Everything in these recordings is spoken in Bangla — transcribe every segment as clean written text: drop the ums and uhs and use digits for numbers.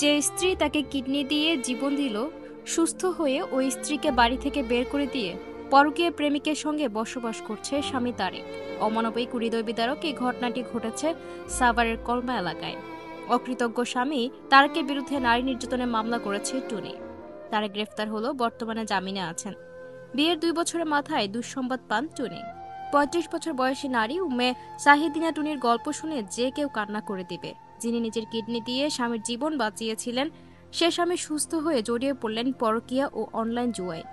যে স্ত্রী তাকে কিডনি দিয়ে জীবন দিল, সুস্থ হয়ে ওই স্ত্রীকে বাড়ি থেকে বের করে দিয়ে পরকীয়া প্রেমিকের সঙ্গে বসবাস করছে স্বামী তারেক। অমানবিক হৃদয় বিদারক এই ঘটনাটি ঘটেছে সাভারের কলমা এলাকায়। অকৃতজ্ঞ স্বামী তারেকের বিরুদ্ধে নারী নির্যাতনের মামলা করেছে টুনি। তারেক গ্রেফতার হলো, বর্তমানে জামিনে আছেন। বিয়ের 2 বছরের মাথায় দুঃসংবাদ পান টুনি। 35 বছর বয়সী নারী উম্মে সাহিদিনা টুনির গল্প শুনে যে কেউ কান্না করে দিবে। যিনি নিজের কিডনি দিয়ে স্বামীর জীবন বাঁচিয়েছিলেন, সে স্বামী সুস্থ হয়ে জড়িয়ে পড়লেন পরকীয়া ও অনলাইন জুয়ায়।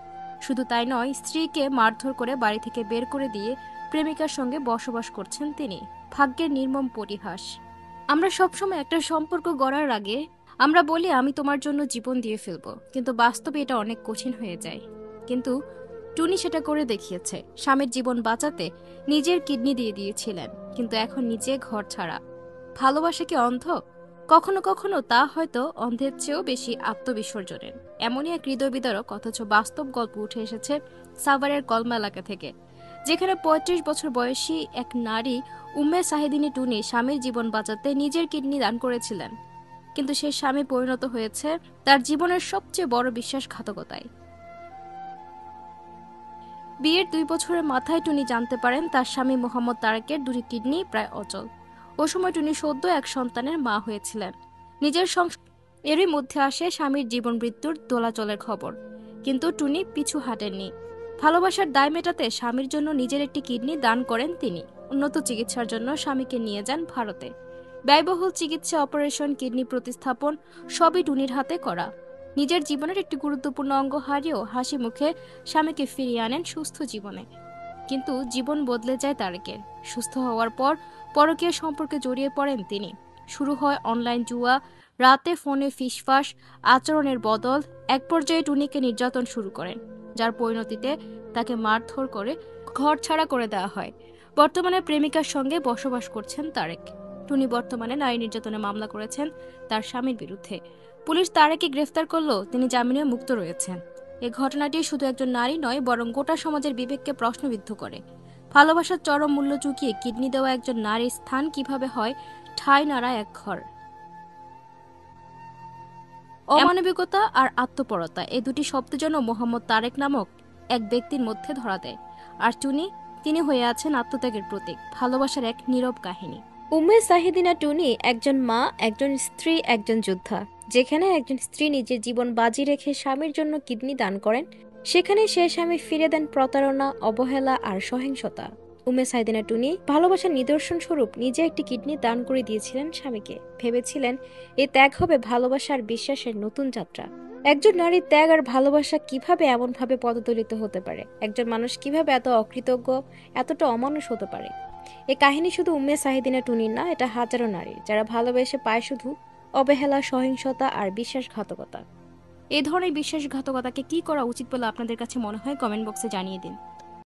শুধু তাই নয়, স্ত্রীকে মারধর করে বাড়ি থেকে বের করে দিয়ে প্রেমিকার সঙ্গে বসবাস করছেন তিনি। ভাগ্যের নির্মম পরিহাস। আমরা সবসময় একটা সম্পর্ক গড়ার আগে আমরা বলি আমি তোমার জন্য জীবন দিয়ে ফেলবো, কিন্তু বাস্তবে এটা অনেক কঠিন হয়ে যায়। কিন্তু টুনি সেটা করে দেখিয়েছে। স্বামীর জীবন বাঁচাতে নিজের কিডনি দিয়ে দিয়েছিলেন, কিন্তু এখন নিজে ঘর ছাড়া। ভালোবাসা কি অন্ধ? কখনো কখনো তা হয়তো অন্ধের চেয়েও বেশি আত্মবিসর্জনের। এমনই এক হৃদয় বিদারক অথচ বাস্তব গল্প উঠে এসেছে সাভারের কলমা এলাকা থেকে, যেখানে 35 বছর বয়সী এক নারী উম্মে সাহিদিনী টুনি স্বামীর জীবন বাঁচাতে নিজের কিডনি দান করেছিলেন, কিন্তু সে স্বামী পরিণত হয়েছে তার জীবনের সবচেয়ে বড় বিশ্বাসঘাতকতায়। বিয়ের 2 বছরের মাথায় টুনি জানতে পারেন তার স্বামী মোহাম্মদ তারেকের 2টি কিডনি প্রায় অচল। ও সময় টুনি সদ্য এক সন্তানের মা হয়েছিলেন। নিজের এরই মধ্যে আসে স্বামীর জীবন মৃত্যুর দোলাচলের খবর, কিন্তু টুনি পিছু হাঁটেননি। ভালোবাসার দায় মেটাতে স্বামীর জন্য নিজের একটি কিডনি দান করেন তিনি। উন্নত চিকিৎসার জন্য স্বামীকে নিয়ে যান ভারতে। ব্যয়বহুল চিকিৎসা, অপারেশন, কিডনি প্রতিস্থাপন সবই টুনির হাতে করা। নিজের জীবনের একটি গুরুত্বপূর্ণ অঙ্গ হারিয়েও হাসি মুখে স্বামীকে ফিরিয়ে আনেন সুস্থ জীবনে। কিন্তু জীবন বদলে যায় তারেকের। সুস্থ হওয়ার পর পরকীয়া সম্পর্কে জড়িয়ে পড়েন তিনি। শুরু হয় অনলাইন জুয়া, রাতে ফোনে ফিসফাস, আচরণের বদল। এক পর্যায়ে টুনিকে নির্যাতন শুরু করেন, যার পরিণতিতে তাকে মারধর করে ঘর ছাড়া করে দেওয়া হয়। বর্তমানে প্রেমিকার সঙ্গে বসবাস করছেন তারেক। টুনি বর্তমানে নারী নির্যাতনের মামলা করেছেন তার স্বামীর বিরুদ্ধে। পুলিশ তারেককে গ্রেফতার করলেও তিনি জামিনে মুক্ত রয়েছেন। এই ঘটনাটি শুধু একজন নারী নয়, বরং গোটা সমাজের বিবেককে প্রশ্নবিদ্ধ করে। ভালোবাসার চরম মূল্য চুকিয়ে কিডনি দেওয়া একজন নারীর স্থান কিভাবে হয় ঠাঁই নাড়া এক ঘর। অমানবিকতা আর আত্মপরতা, এই দুটি শব্দ যেন মোহাম্মদ তারেক নামক এক ব্যক্তির মধ্যে ধরা দেয়। আর টুনি, তিনি হয়ে আছেন আত্মত্যাগের প্রতীক, ভালোবাসার এক নীরব কাহিনী। উম্মে সাহিদিনা টুনি একজন মা, একজন স্ত্রী, একজন যোদ্ধা। যেখানে একজন স্ত্রী নিজের জীবন বাজি রেখে স্বামীর জন্য কিডনি দান করেন, সেখানে সে স্বামী ফিরে দেন প্রতারণা, অবহেলা আর সহিংসতা। উম্মে সাহিদিনা টুনি ভালোবাসার নিদর্শন স্বরূপ নিজে একটি কিডনি দান করে দিয়েছিলেন স্বামীকে। ভেবেছিলেন এ ত্যাগ হবে ভালোবাসার বিশ্বাসের নতুন যাত্রা। একজন নারীর ত্যাগ আর ভালোবাসা কিভাবে এমনভাবে পদদলিত হতে পারে? একজন মানুষ কিভাবে এত অকৃতজ্ঞ, এতটা অমানুষ হতে পারে? এই কাহিনী শুধু উম্মে সাহিদিনা টুনির না, এটা হাজারো নারীর, যারা ভালোবেসে পায় শুধু অবহেলা, সহিংসতা আর বিশ্বাসঘাতকতা। এই ধরনের বিশ্বাসঘাতকতাকে কি করা উচিত বলে আপনাদের কাছে মনে হয়? কমেন্ট বক্সে জানিয়ে দিন।